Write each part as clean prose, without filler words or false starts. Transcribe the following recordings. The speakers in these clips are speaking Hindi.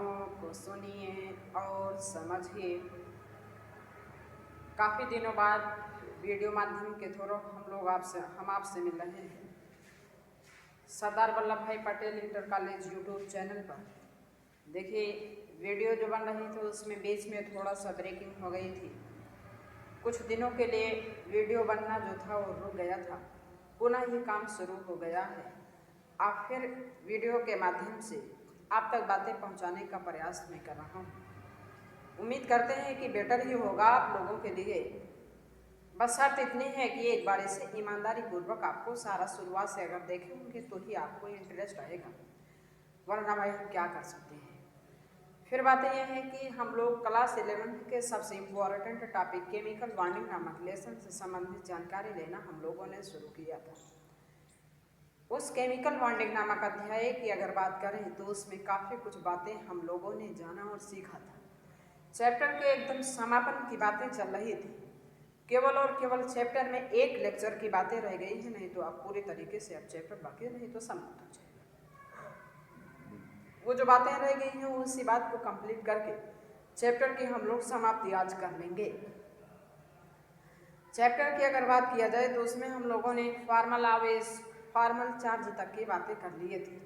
बातों को सुनिए और समझिए। काफ़ी दिनों बाद वीडियो माध्यम के थ्रू हम आपसे मिल रहे हैं सरदार वल्लभ भाई Patel inter college YouTube channel पर। देखिए, वीडियो जो बन रही थी उसमें बीच में थोड़ा सा ब्रेकिंग हो गई थी। कुछ दिनों के लिए वीडियो बनना जो था वो रुक गया था, पुनः ये काम शुरू हो गया है। आप फिर वीडियो के माध्यम से आप तक बातें पहुंचाने का प्रयास मैं कर रहा हूं। उम्मीद करते हैं कि बेटर ही होगा आप लोगों के लिए। बस शर्त इतनी है कि एक बार से ईमानदारी पूर्वक आपको सारा शुरुआत से अगर देखेंगे तो ही आपको इंटरेस्ट आएगा, वरना भाई हम क्या कर सकते हैं। फिर बात यह है कि हम लोग क्लास 11 के सबसे इम्पोर्टेंट टॉपिक केमिकल बॉन्डिंग नामक लेसन से संबंधित जानकारी लेना हम लोगों ने शुरू किया था। उस केमिकल बॉन्डिंग नामक अध्याय की अगर बात करें तो उसमें काफ़ी कुछ बातें हम लोगों ने जाना और सीखा था। चैप्टर के एकदम समापन की बातें चल रही थी। केवल और केवल चैप्टर में एक लेक्चर की बातें रह गई हैं, नहीं तो आप पूरी तरीके से अब चैप्टर बाकी नहीं तो समाप्त हो जाएगा। वो जो बातें रह गई हैं उसी बात को कंप्लीट करके चैप्टर की हम लोग समाप्ति आज कर लेंगे। चैप्टर की अगर बात किया जाए तो उसमें हम लोगों ने फॉर्मल आवेश, फॉर्मल चार्ज तक की बातें कर लिए थी।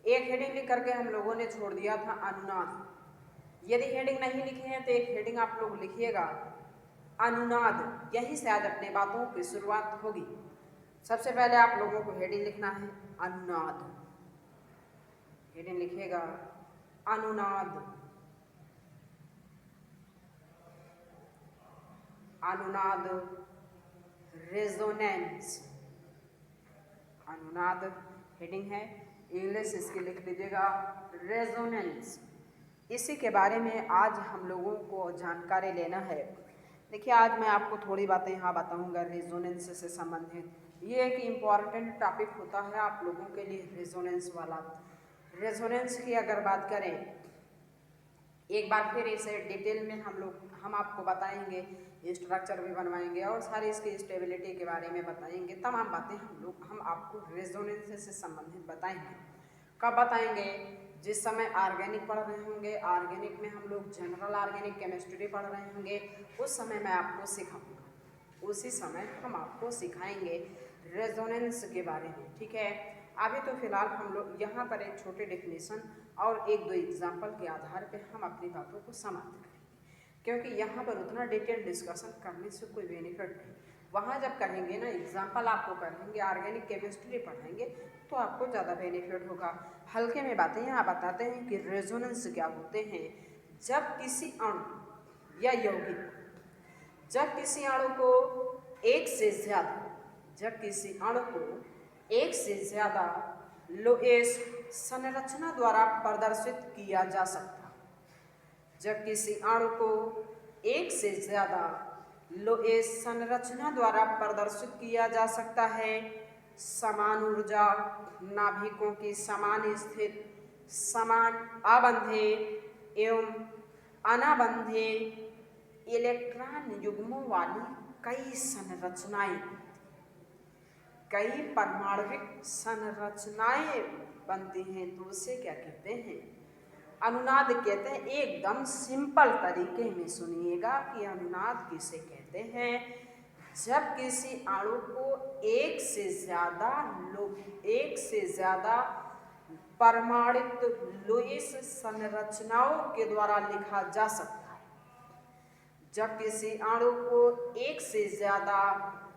एक हेडिंग लिख करके हम लोगों ने छोड़ दिया था अनुनाद। यदि हेडिंग नहीं लिखे हैं तो एक हेडिंग आप लोग लिखिएगा अनुनाद। यहीं से आज अपने बातों की शुरुआत होगी। सबसे पहले आप लोगों को हेडिंग लिखना है अनुनाद। हेडिंग लिखिएगा अनुनाद। अनुनाद रेजोनेंस। अनुनाद हेडिंग है, इंग्लिश इसकी लिख लीजिएगा रेजोनेंस। इसी के बारे में आज हम लोगों को जानकारी लेना है। देखिए, आज मैं आपको थोड़ी बातें यहाँ बताऊँगा रेजोनेंस से संबंधित। ये एक इम्पॉर्टेंट टॉपिक होता है आप लोगों के लिए, रेजोनेंस वाला। रेजोनेंस की अगर बात करें एक बार फिर इसे डिटेल में हम आपको बताएंगे, स्ट्रक्चर भी बनवाएंगे और सारी इसकी स्टेबिलिटी के बारे में बताएंगे। तमाम बातें हम आपको रेजोनेंस से संबंधित बताएंगे। कब बताएंगे? जिस समय ऑर्गेनिक पढ़ रहे होंगे, ऑर्गेनिक में हम लोग जनरल ऑर्गेनिक केमिस्ट्री पढ़ रहे होंगे, उस समय मैं आपको सिखाऊंगा। उसी समय हम आपको सिखाएंगे रेजोनेंस के बारे में, ठीक है। अभी तो फिलहाल हम लोग यहाँ पर एक छोटे डेफिनेशन और एक दो एग्जाम्पल के आधार पे हम अपनी बातों को समाप्त करेंगे, क्योंकि यहाँ पर उतना डिटेल डिस्कशन करने से कोई बेनिफिट नहीं। वहाँ जब करेंगे ना, एग्जाम्पल आपको करेंगे, ऑर्गेनिक केमिस्ट्री पढ़ाएंगे तो आपको ज़्यादा बेनिफिट होगा। हल्के में बातें यहाँ बताते हैं कि रेजोनेंस क्या होते हैं। जब किसी अणु या यौगिक, जब किसी अणु को एक से ज़्यादा लोएस संरचना द्वारा प्रदर्शित किया जा सकता है। जब किसी अणु को एक से ज़्यादा लोएस संरचना द्वारा प्रदर्शित किया जा सकता है, समान ऊर्जा, नाभिकों की समान स्थिति, समान आबंधे एवं अनाबंधे इलेक्ट्रॉन युग्मों वाली कई संरचनाएं, कई परमाणविक संरचनाएं बनती हैं, तो उसे क्या कहते हैं? अनुनाद कहते हैं। एकदम सिंपल तरीके में सुनिएगा कि अनुनाद किसे कहते हैं। जब किसी अणु को एक से ज़्यादा परमाणित लुईस संरचनाओं के द्वारा लिखा जा सकता है। जब किसी अणु को एक से ज़्यादा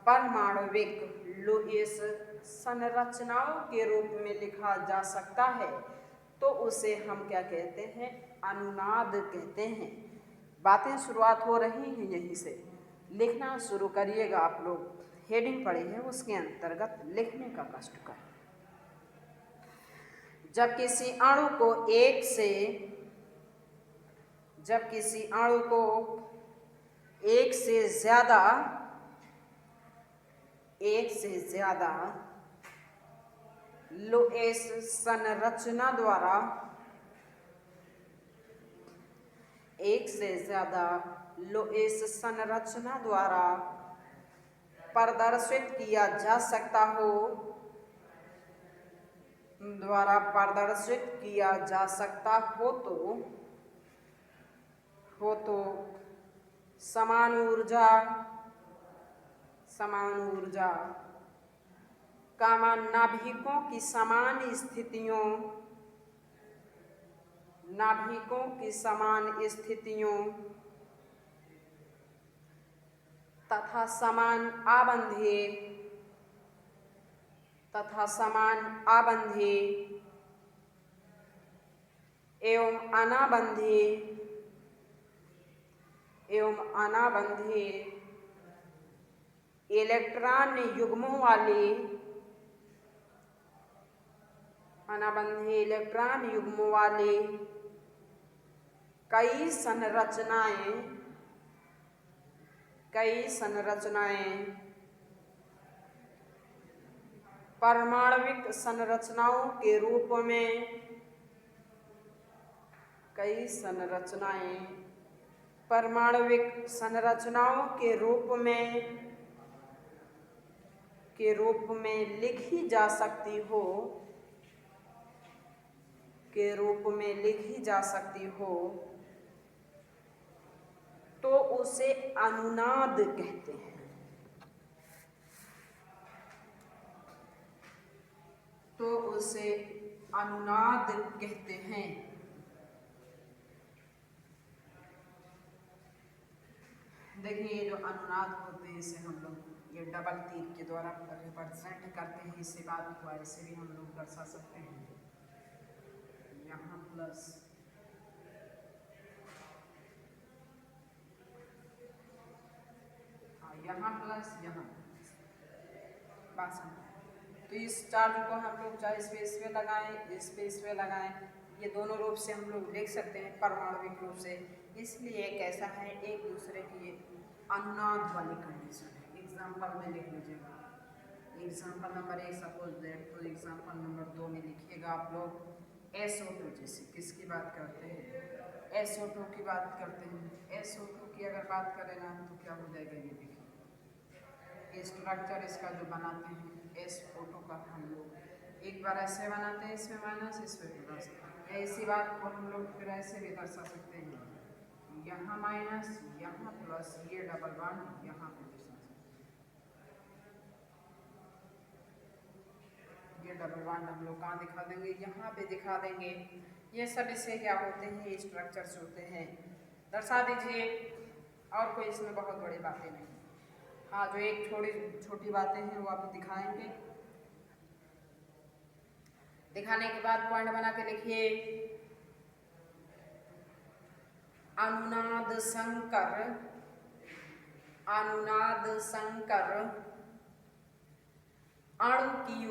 परमाणविक लुईस संरचनाओं के रूप में लिखा जा सकता है तो उसे हम क्या कहते हैं? अनुनाद कहते हैं। बातें शुरुआत हो रही हैं, यहीं से लिखना शुरू करिएगा। आप लोग हेडिंग पढ़ी है, उसके अंतर्गत लिखने का कष्ट करें। जब किसी अणु को एक से ज़्यादा लोएस संरचना द्वारा प्रदर्शित किया जा सकता हो द्वारा प्रदर्शित किया जा सकता हो तो समान ऊर्जा नाभिकों की समान स्थितियों तथा समान आबंधीय एवं अनाबंधीय इलेक्ट्रॉन युग्मों वाली कई संरचनाएं परमाणविक संरचनाओं के रूप में लिखी जा सकती हो तो उसे अनुनाद कहते हैं। देखिए ये जो अनुनाद होते हैं इसे हम लोग ये डबल तीर के द्वारा रिप्रेजेंट करते हैं। इसे बात को ऐसे भी हम लोग दर्शा सकते हैं, यहाँ प्लस यहाँ बात समझ। तो इस चार्ज को हम लोग चाहे स्पेस में लगाएं, ये दोनों रूप से हम लोग लिख सकते हैं परमाणविक रूप से। इसलिए कैसा है, एक दूसरे की अनुनाद वाली कंडीशन है। एग्जाम्पल में लिख लीजिएगा, एग्जाम्पल नंबर 1 सपोज दैट, तो एग्जाम्पल नंबर 2 में लिखिएगा आप लोग SO2। जैसे किसकी बात करते हैं, SO2 की बात करते हैं। SO2 की अगर बात करें ना तो क्या हो जाएगा, ये देखिए स्ट्रक्चर इसका जो बनाते हैं SO2 का हम लोग एक बार ऐसे बनाते हैं, इसमें माइनस इसमें प्लस। इसी बात को हम लोग फिर ऐसे भी दर्शा सकते हैं, यहाँ माइनस यहाँ प्लस, ये डबल बॉन्ड यहाँ पे ये डबल बॉन्ड हम लोग कहाँ दिखा देंगे, यहाँ पे दिखा देंगे। ये सब इससे क्या होते हैं, ये स्ट्रक्चर्स होते हैं। दर्शा दीजिए, और कोई इसमें बहुत बड़ी बातें नहीं। हाँ, जो एक छोटी बातें हैं वो आप दिखाएंगे। दिखाने के बाद पॉइंट बना के लिखिए, अनुनाद संकर अणु की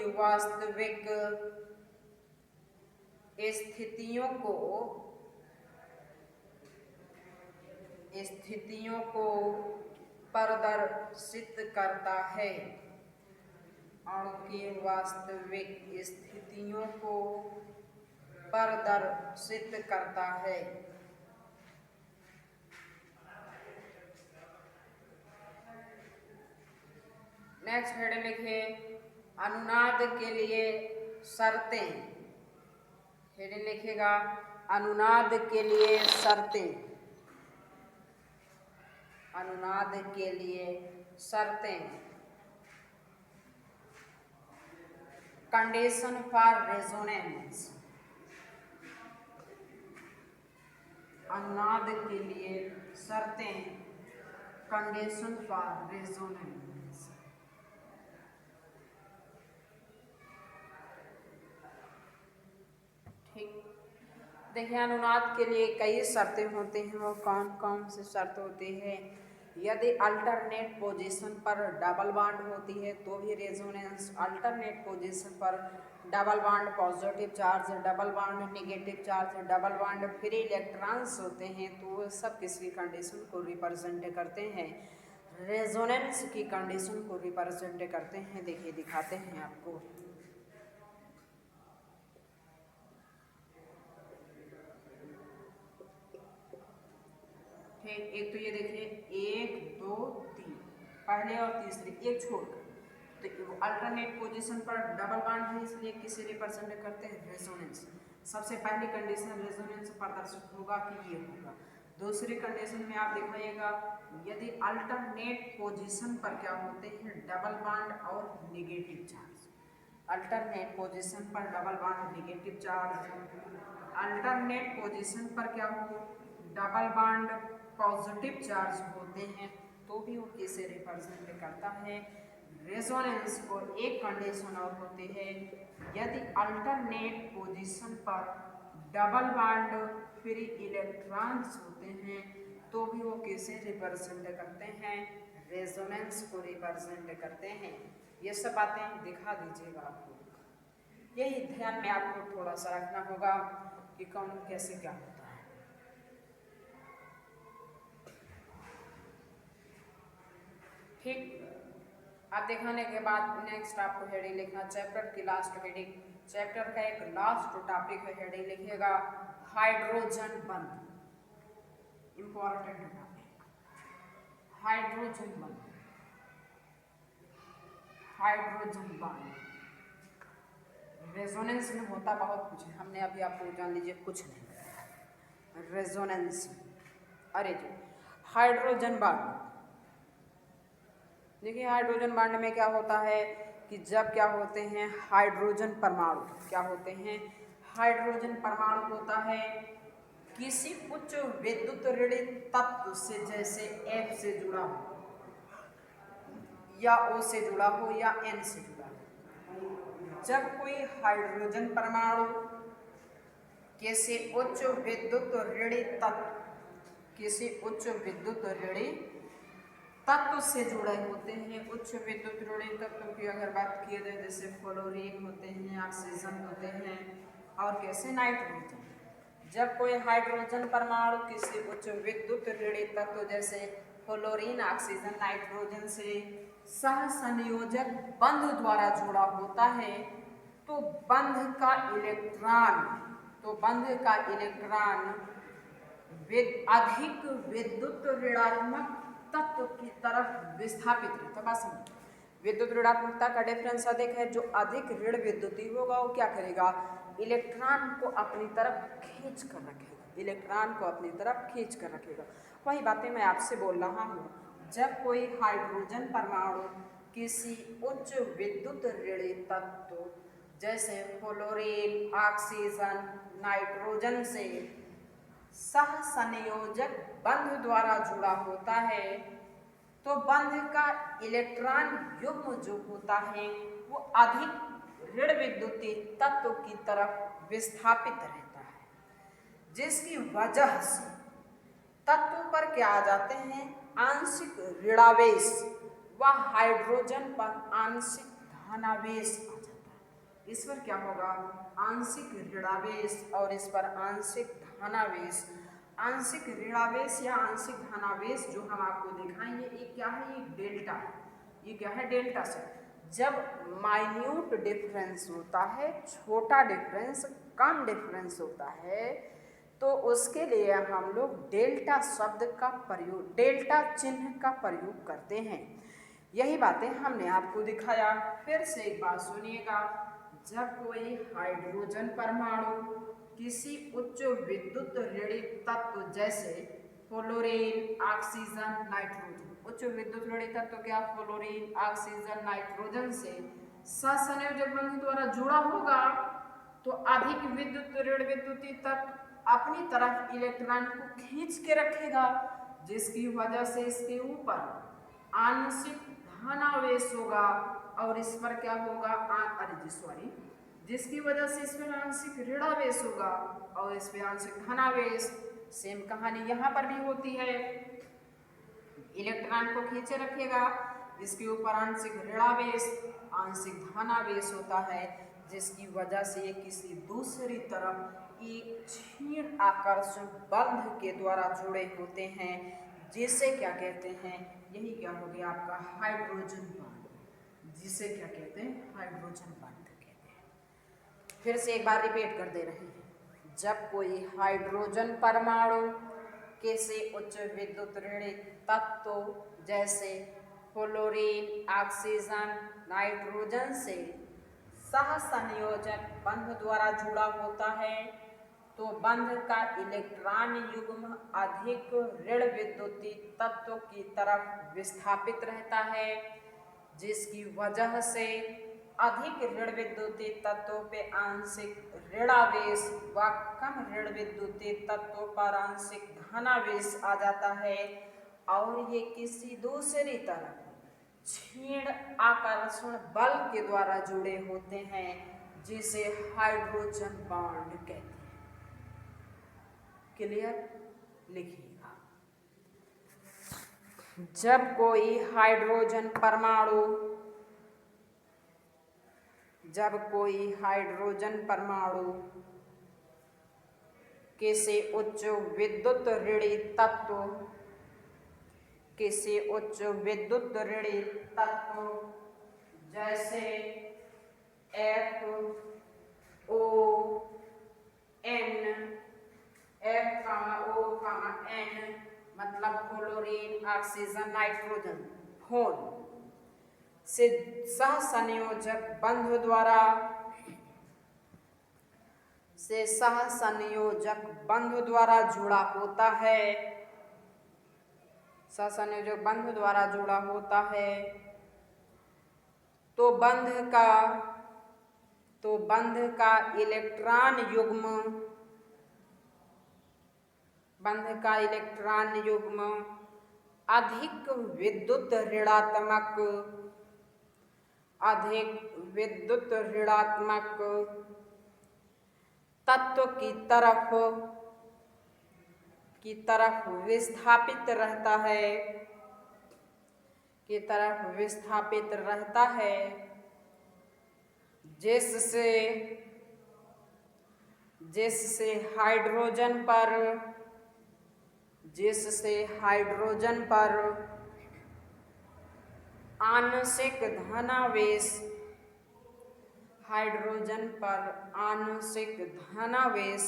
वास्तविक स्थितियों को प्रदर्शित करता है। अणु की वास्तविक स्थितियों को प्रदर्शित करता है। नेक्स्ट हेडिंग लिखिए, अनुनाद के लिए शर्तें। हेडिंग लिखिएगा, अनुनाद के लिए शर्तें। अनुनाद के लिए शर्तें। Condition for resonance. अनुनाद के लिए शर्तें, कंडीशन फॉर रेजोनेंस। ठीक, देखिए अनुनाद के लिए कई शर्तें होती हैं। वो कौन कौन सी शर्त होती है, यदि अल्टरनेट पोजीशन पर डबल बॉन्ड होती है तो भी रेजोनेंस। अल्टरनेट पोजीशन पर double bond positive charge, double bond negative charge, double bond free electrons होते हैं, तो वो सब किसकी कंडीशन को रिप्रेजेंट करते हैं, रेजोनेंस की कंडीशन को रिप्रेजेंट करते हैं। देखिए दिखाते हैं आपको। ठीक, एक तो ये देखिए 1 2 3 पहले और तीसरे एक छोड़कर, तो अल्टरनेट पोजीशन पर डबल बॉन्ड है इसलिए किसे रिप्रेजेंट करते हैं, रेजोनेंस। सबसे पहली कंडीशन रेजोनेंस प्रदर्शित होगा कि ये होगा। दूसरी कंडीशन में आप दिखाइएगा यदि अल्टरनेट पोजीशन पर क्या होते हैं, डबल बॉन्ड और नेगेटिव चार्ज। अल्टरनेट पोजीशन पर double bond negative charge, alternate position पर क्या हो, डबल बॉन्ड पॉजिटिव चार्ज होते हैं, तो भी वो किसे रिप्रेजेंट करता है, रेजोनेंस। और एक कंडीशन और होती है यदि अल्टरनेट पोजीशन पर डबल बॉन्ड फ्री इलेक्ट्रॉन्स होते हैं, तो भी वो किसे रिप्रेजेंट करते हैं, रेजोनेंस को रिप्रेजेंट करते हैं। ये सब बातें दिखा दीजिएगा आपको, यही ध्यान में आपको थोड़ा सा रखना होगा कि कौन कैसे क्या होता है। ठीक, आप दिखाने के बाद नेक्स्ट आपको हेडिंग लिखना, चैप्टर की लास्ट हेडिंग, चैप्टर का एक लास्ट टॉपिक है, हेडिंग लिखिएगा हाइड्रोजन बंध। इंपॉर्टेंट टॉपिक हाइड्रोजन बंध, हाइड्रोजन बंध। रेजोनेंस में होता बहुत कुछ है, हमने अभी आपको जान लीजिए कुछ नहीं। रेजोनेंस, अरे जी हाइड्रोजन बॉन्ड, देखिए हाइड्रोजन बॉन्ड में क्या होता है कि जब क्या होते हैं हाइड्रोजन परमाणु, क्या होते हैं हाइड्रोजन परमाणु होता है किसी उच्च विद्युत ऋणात्मक तत्व से, जैसे F से जुड़ा हो या O से जुड़ा हो या N से जुड़ा हो। जब कोई हाइड्रोजन परमाणु किसी उच्च विद्युत ऋणात्मक तत्व, किसी उच्च विद्युत ऋणात्मक तत्व से जुड़े होते हैं, उच्च विद्युत ऋणात्मक तत्व की अगर बात की जाए जैसे फ्लोरीन होते हैं, ऑक्सीजन होते हैं और कैसे नाइट्रोजन। जब कोई हाइड्रोजन परमाणु किसी उच्च विद्युत ऋणात्मक तत्व जैसे फ्लोरीन, ऑक्सीजन, नाइट्रोजन से सहसंयोजक बंध द्वारा जुड़ा होता है, तो बंध का इलेक्ट्रॉन, अधिक विद्युत ऋणात्मक तत्व की तरफ विस्थापित रहता। बस विद्युत ऋणात्मकता का डिफरेंस अधिक है, जो अधिक ऋण विद्युती होगा वो क्या करेगा, इलेक्ट्रॉन को अपनी तरफ खींच कर रखेगा, इलेक्ट्रॉन को अपनी तरफ खींच कर रखेगा। वही बातें मैं आपसे बोल रहा हूँ, जब कोई हाइड्रोजन परमाणु किसी उच्च विद्युत ऋणात्मक तत्व जैसे फ्लोरीन, ऑक्सीजन, नाइट्रोजन से सहसंयोजक बंध द्वारा जुड़ा होता है, तो बंध का इलेक्ट्रॉन युग्म जो होता है वो अधिक ऋण विद्युतीय तत्व की तरफ विस्थापित रहता है, जिसकी वजह से तत्व पर क्या आ जाते हैं, आंशिक ऋणावेश व हाइड्रोजन पर आंशिक धनावेश आ जाता है। इस पर क्या होगा, आंशिक ऋणावेश और इस पर आंशिक धनावेश। आंशिक ऋणावेश या आंशिक धनावेश जो हम आपको दिखाएंगे ये क्या है, ये डेल्टा है। ये क्या है, डेल्टा से। जब माइन्यूट डिफरेंस होता है, छोटा डिफरेंस, कम डिफरेंस होता है, तो उसके लिए हम लोग डेल्टा शब्द का प्रयोग, डेल्टा चिन्ह का प्रयोग करते हैं। यही बातें हमने आपको दिखाया। फिर से एक बात सुनिएगा, जब कोई हाइड्रोजन परमाणु किसी उच्च विद्युत ऋणात्मक तत्व जैसे फ्लोरीन, ऑक्सीजन, नाइट्रोजन, उच्च विद्युत ऋणात्मक तत्व क्या, फ्लोरीन, ऑक्सीजन, नाइट्रोजन से सहसंयोजक बंध द्वारा जुड़ा होगा, तो अधिक विद्युत ऋण विद्युतीय तत्व अपनी तरफ इलेक्ट्रॉन को खींच के रखेगा, जिसकी वजह से इसके ऊपर आंशिक धनावेश होगा और इस पर क्या होगा, जिसकी वजह से इसमें आंशिक ऋणावेश होगा और इस पर आंशिक धनावेश। सेम कहानी यहाँ पर भी होती है, इलेक्ट्रॉन को खींचे रखेगा, इसके ऊपर आंशिक ऋणावेश, आंशिक धनावेश होता है, जिसकी वजह से ये किसी दूसरी तरफ एक क्षीण आकर्षण बंध के द्वारा जुड़े होते हैं, जिसे क्या कहते हैं, यही क्या हो गया आपका हाइड्रोजन बॉन्ड, जिसे क्या कहते हैं, हाइड्रोजन बॉन्ड कहते हैं। फिर से एक बार रिपीट कर दे रहे हैं, जब कोई हाइड्रोजन परमाणु किसी उच्च विद्युत ऋणात्मक तत्व जैसे फ्लोरीन ऑक्सीजन नाइट्रोजन से सहसंयोजक बंध द्वारा जुड़ा होता है तो बंध का इलेक्ट्रॉन युग्म अधिक ऋण विद्युतीय तत्व की तरफ विस्थापित रहता है, जिसकी वजह से अधिक ऋण विद्युतीय तत्वों पे आंशिक ऋणावेश व कम ऋण विद्युतीय तत्वों पर आंशिक धनावेश आ जाता है और ये किसी दूसरी तरफ क्षीण आकर्षण बल के द्वारा जुड़े होते हैं, जिसे हाइड्रोजन बॉन्ड कहते हैं। क्लियर? लिखिएगा। जब कोई हाइड्रोजन परमाणु किसी उच्च विद्युत ऋणी तत्व जैसे FON मतलब फ्लोरीन ऑक्सीजन नाइट्रोजन फोन से सहसंयोजक बंध द्वारा जुड़ा होता है तो बंध का इलेक्ट्रॉन युग्म अधिक विद्युत ऋणात्मक तत्व की तरफ विस्थापित रहता है, जिससे हाइड्रोजन पर आंशिक धनावेश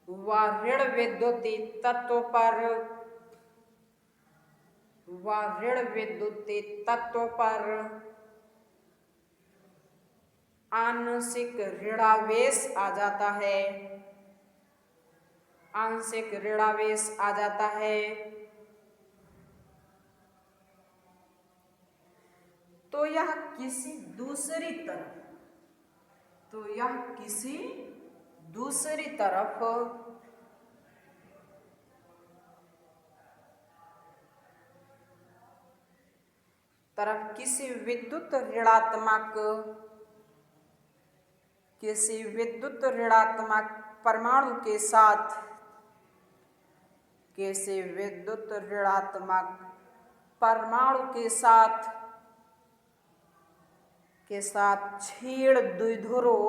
व ऋण विद्युतीय तत्व पर आंशिक ऋणावेश आ जाता है तो यह किसी दूसरी तरफ किसी विद्युत ऋणात्मक परमाणु के साथ छेड़ द्विध्रुव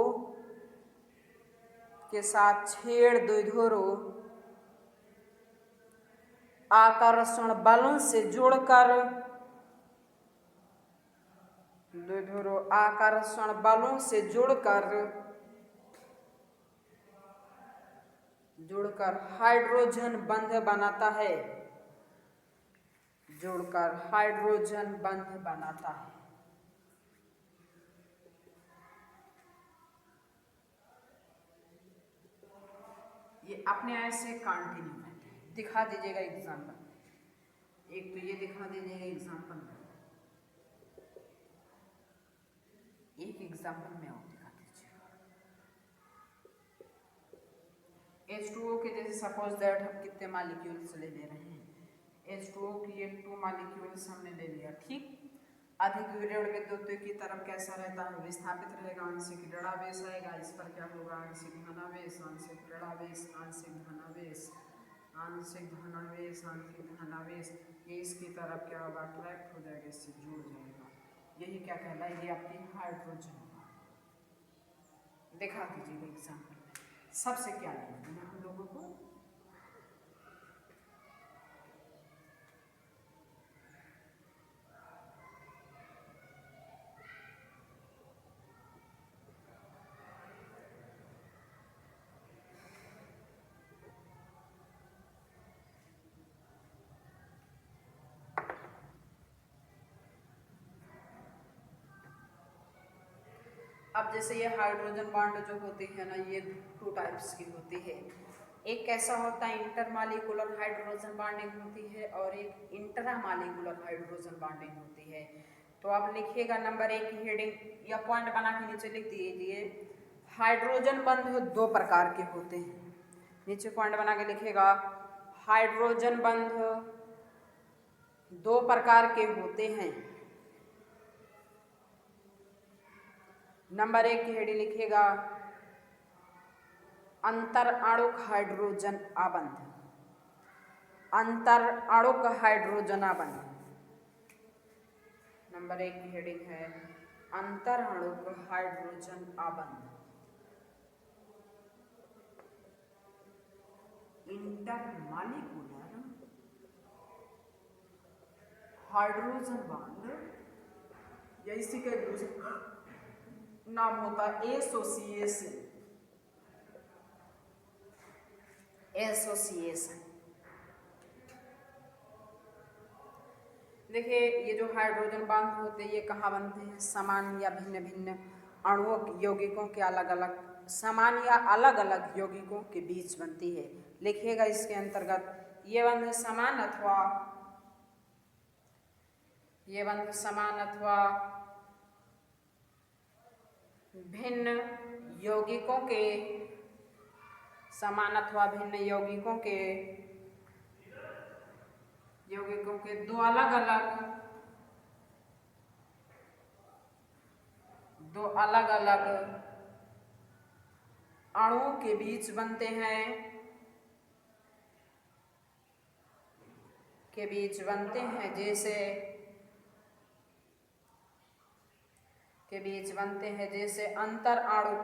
आकर्षण बलों से जुड़कर हाइड्रोजन बंध बनाता है। ये अपने ऐसे कंटिन्यू दिखा दीजिएगा एग्जाम्पल। एक तो ये दिखा दीजिएगा एग्जाम्पल में, एक एग्जाम्पल में और दिखा दीजिएगा। H2O के जैसे सपोज दैट हम कितने मॉलिक्यूल्स ले रहे हैं, H2O की ये 2 मॉलिक्यूल्स हमने ले लिया, ठीक। अधिक ऋण विद्युत की तरफ कैसा रहता है, विस्थापित रहेगा, आंशिक ऋणावेश आएगा, इस पर क्या होगा, आंशिक धनावेश, आंशिक ऋणावेश, आंशिक धनावेश, ये इसकी तरफ क्या होगा, अट्रैक्ट हो जाएगा, इससे जुड़ जाएगा। यही क्या कहलाएगी आपकी हाइड्रोजन। दिखा दीजिएगा एग्जाम्पल में सबसे क्या लेना है हम लोगों को। अब जैसे ये हाइड्रोजन बॉन्ड जो होती है ना, ये 2 टाइप्स की होती है। एक कैसा होता है, इंटरमॉलिक्यूलर हाइड्रोजन बॉन्डिंग होती है, और एक इंट्रामॉलिक्यूलर हाइड्रोजन बॉन्डिंग होती है। तो आप लिखिएगा नंबर 1 की हेडिंग या पॉइंट बना के नीचे लिख दीजिए, हाइड्रोजन बंध 2 प्रकार के होते हैं। नीचे पॉइंट बना के लिखिएगा, हाइड्रोजन बंध 2 प्रकार के होते हैं। नंबर 1 की हेडिंग लिखिएगा, अंतर आणुक हाइड्रोजन आबंध। अंतर आणुक हाइड्रोजन आबंध। नंबर 1 की हेडिंग है अंतर आणुक हाइड्रोजन आबंध। इंटरमॉलिक्यूलर हाइड्रोजन बॉन्ड, या इसी का दूसरा नाम होता है एसोसिएशन। एसोसिएशन। देखिए, ये जो हाइड्रोजन बॉन्ड होते हैं, ये कहाँ बनते हैं, समान या भिन्न भिन्न अणुओं यौगिकों के अलग अलग, समान या अलग अलग यौगिकों के बीच बनती है। लिखिएगा इसके अंतर्गत, ये बंध समान अथवा भिन्न यौगिकों के, समान अथवा भिन्न यौगिकों के दो अलग अलग अणुओं के बीच बनते हैं, जैसे अंतर अणु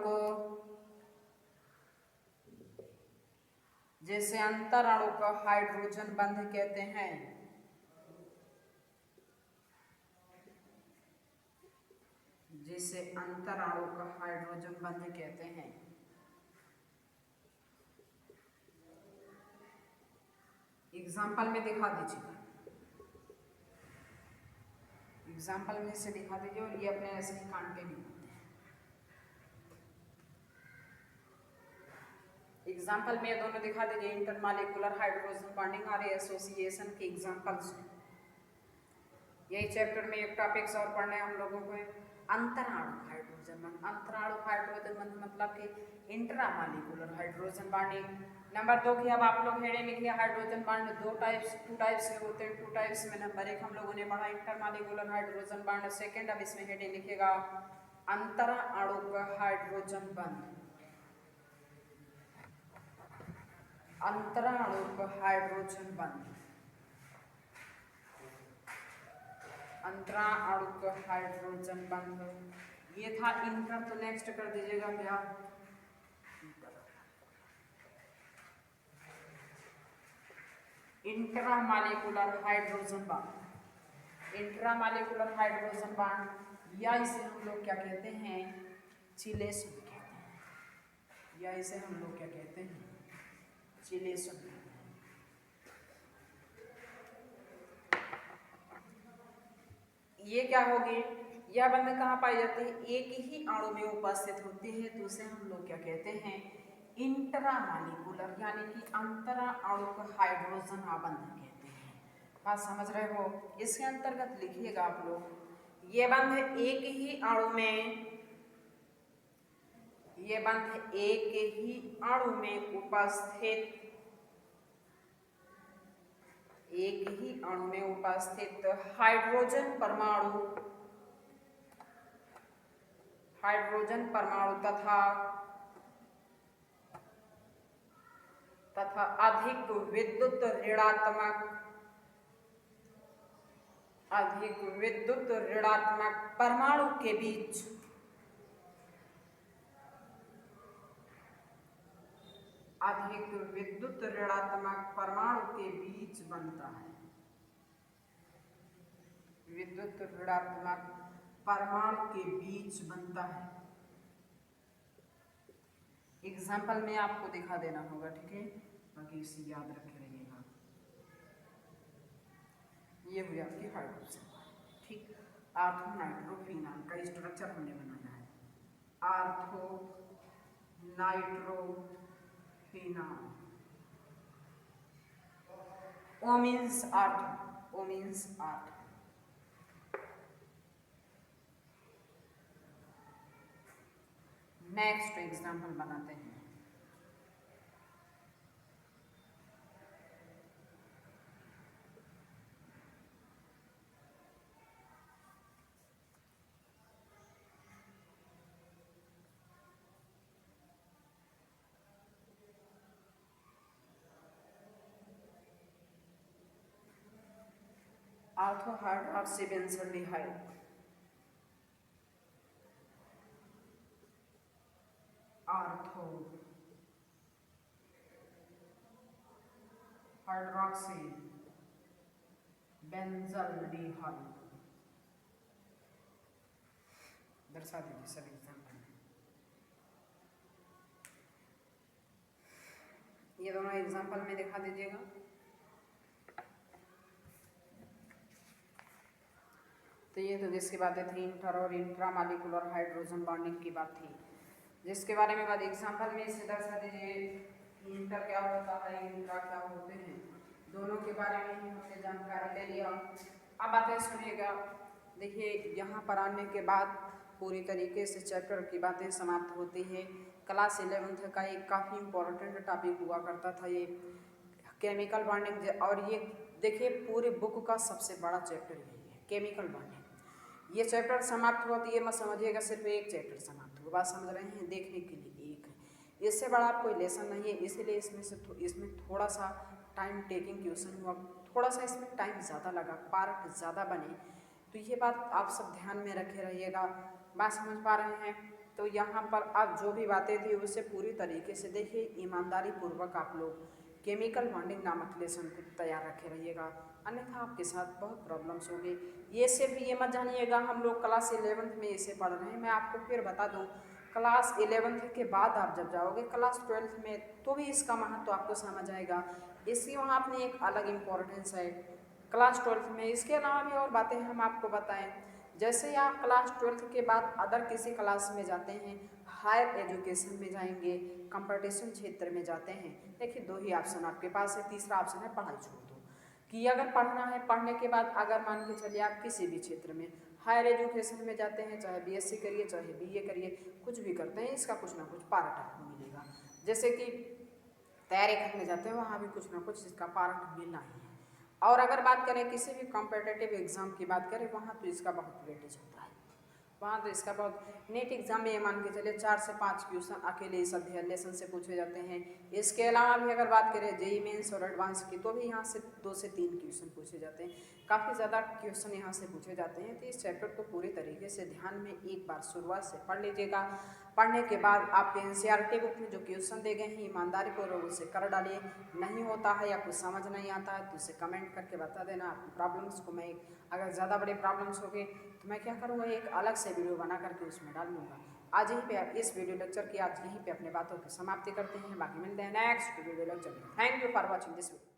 को हाइड्रोजन बंध कहते हैं। जिसे अंतर अणु का हाइड्रोजन बंध कहते हैं। एग्जाम्पल में दिखा दीजिए, एग्जाम्पल में से दिखा दीजिए, और ये अपने ऐसे ही कांटे भी होते हैं। एग्जाम्पल में ये दोनों दिखा दीजिए, इंटरमॉलिक्यूलर हाइड्रोजन बॉन्डिंग और एसोसिएशन के एग्जाम्पल्स। यही चैप्टर में एक टॉपिक्स और पढ़ने हम लोगों को, अंतराणु हाइड्रोजन बॉन्ड। अंतराणु हाइड्रोजन बॉन्ड मतलब कि इंट्रामॉलिक्यूलर हाइड्रोजन बॉन्डिंग। नंबर 2 की अब आप लोग हेडिंग लिखिए, हाइड्रोजन बॉन्ड 2 टाइप्स के होते हैं। 2 टाइप्स में नंबर 1 हम लोगों ने पढ़ा इंटरमॉलिक्यूलर हाइड्रोजन बॉन्ड। सेकंड, अब इसमें हेडिंग लिखिएगा, अंतराणुक हाइड्रोजन बॉन्ड। अंतराणुक हाइड्रोजन बॉन्ड, अंतराणुक हाइड्रोजन बॉन्ड। ये था इंटर, तो नेक्स्ट कर दीजिएगा क्या, intramolecular hydrogen bond. Intramolecular hydrogen bond, या इसे हम लोग क्या कहते हैं, चिलेशन कहते हैं। या इसे हम लोग क्या कहते हैं, चिलेशन। ये क्या होगी, यह बंध कहाँ पाई जाती है, एक ही अणु में उपस्थित होती है, तो उसे हम लोग क्या कहते हैं, इंट्रामॉलिक्यूलर, यानी कि अंतरा अणुक हाइड्रोजन आबंध कहते हैं। बात समझ रहे हो। इसके अंतर्गत लिखिएगा आप लोग, ये बंध एक ही अणु में, ये बंध एक ही अणु में उपस्थित, एक ही अणु में उपस्थित हाइड्रोजन परमाणु तथा अधिक विद्युत ऋणात्मक परमाणु के बीच, अधिक विद्युत ऋणात्मक परमाणु के बीच बनता है। विद्युत ऋणात्मक परमाणु के बीच बनता है। एग्जाम्पल में आपको दिखा देना होगा, ठीक है, बाकी इसे याद रखे रहिएगा। ये हुई आपकी हाइड्रोजन, ठीक। आर्थो नाइट्रोफिनॉल का स्ट्रक्चर हमने बनाया है। Ortho nitrophenol. O means arth, O means arth। Next example बनाते हैं। Ortho hydroxy benzaldehyde, ortho hydroxy benzaldehyde. दर्शा दीजिए सर एग्जाम्पल। ये दोनों एग्जाम्पल में दिखा दीजिएगा। तो ये तो जिसकी बातें थी इंटर और इंट्रामॉलिक्यूलर हाइड्रोजन बॉन्डिंग की बात थी, जिसके बारे में बात एग्जाम्पल में इसे दर्शा दीजिए। इंटर क्या होता है, इंट्रा क्या होते हैं, दोनों के बारे में ही हमने जानकारी ले लिया। अब बातें सुनिएगा। देखिए यहाँ पर आने के बाद पूरी तरीके से चैप्टर की बातें समाप्त होती है। क्लास 11th का एक काफ़ी इम्पोर्टेंट टॉपिक हुआ करता था ये केमिकल बॉन्डिंग। और ये देखिए पूरे बुक का सबसे बड़ा चैप्टर यही है, केमिकल बॉन्डिंग। ये चैप्टर समाप्त हुआ तो ये मत समझिएगा सिर्फ एक चैप्टर समाप्त हुआ, बात समझ रहे हैं, देखने के लिए एक है, इससे बड़ा आप कोई लेसन नहीं है। इसीलिए इसमें थोड़ा सा टाइम टेकिंग क्वेश्चन हुआ, थोड़ा सा इसमें टाइम ज़्यादा लगा, पार्ट ज़्यादा बने। तो ये बात आप सब ध्यान में रखे रहिएगा। बात समझ पा रहे हैं? तो यहाँ पर अब जो भी बातें थी उससे पूरी तरीके से देखिए ईमानदारी पूर्वक आप लोग केमिकल बॉन्डिंग नामक लेसन को तैयार रखे रहिएगा, अन्यथा आपके साथ बहुत प्रॉब्लम्स होंगे। ये सिर्फ ये मत जानिएगा हम लोग क्लास 11th में इसे पढ़ रहे हैं। मैं आपको फिर बता दूँ, क्लास 11th के बाद आप जब जाओगे क्लास 12th में तो भी इसका महत्व आपको समझ आएगा। इसकी वहाँ अपनी एक अलग इम्पोर्टेंस है क्लास 12th में। इसके अलावा भी और बातें हम आपको बताएं, जैसे आप क्लास 12th के बाद अदर किसी क्लास में जाते हैं, हायर एजुकेशन में जाएंगे, कंपटीशन क्षेत्र में जाते हैं। देखिए दो ही ऑप्शन आपके पास है, तीसरा ऑप्शन है पढ़ाई छोड़ दो। कि अगर पढ़ना है, पढ़ने के बाद अगर मान के चलिए आप किसी भी क्षेत्र में हायर एजुकेशन में जाते हैं, चाहे बीएससी करिए चाहे बीए करिए, कुछ भी करते हैं, इसका कुछ ना कुछ पार्ट आपको मिलेगा। जैसे कि तैयारी करने जाते हैं, वहाँ भी कुछ ना कुछ इसका पार्ट मिलना ही है। और अगर बात करें किसी भी कॉम्पिटिटिव एग्जाम की बात करें, वहाँ तो इसका बहुत वेटेज होता है। वहाँ तो इसका बहुत नेट एग्जाम में ये मान के चलिए 4 से 5 क्वेश्चन अकेले इस अध्याय लेसन से पूछे जाते हैं। इसके अलावा भी अगर बात करें जेईई मेंस और एडवांस की, तो भी यहाँ से 2 से 3 क्वेश्चन पूछे जाते हैं। काफ़ी ज़्यादा क्वेश्चन यहाँ से पूछे जाते हैं। तो इस चैप्टर को पूरी तरीके से ध्यान में एक बार शुरुआत से पढ़ लीजिएगा। पढ़ने के बाद आपके एनसीईआरटी बुक में जो क्वेश्चन दे गए हैं ईमानदारी पूर्वक उसे कर डालिए। नहीं होता है या कुछ समझ नहीं आता है तो उसे कमेंट करके बता देना। आपकी प्रॉब्लम्स को मैं अगर ज़्यादा बड़े प्रॉब्लम्स हो गए तो मैं क्या करूँगा, एक अलग से वीडियो बना करके उसमें डाल दूँगा। आज यहीं पे आप इस वीडियो लेक्चर की आज यहीं पे अपने बातों की समाप्ति करते हैं। बाकी मिलते हैं नेक्स्ट वीडियो लेक्चर में। Thank you for watching this video.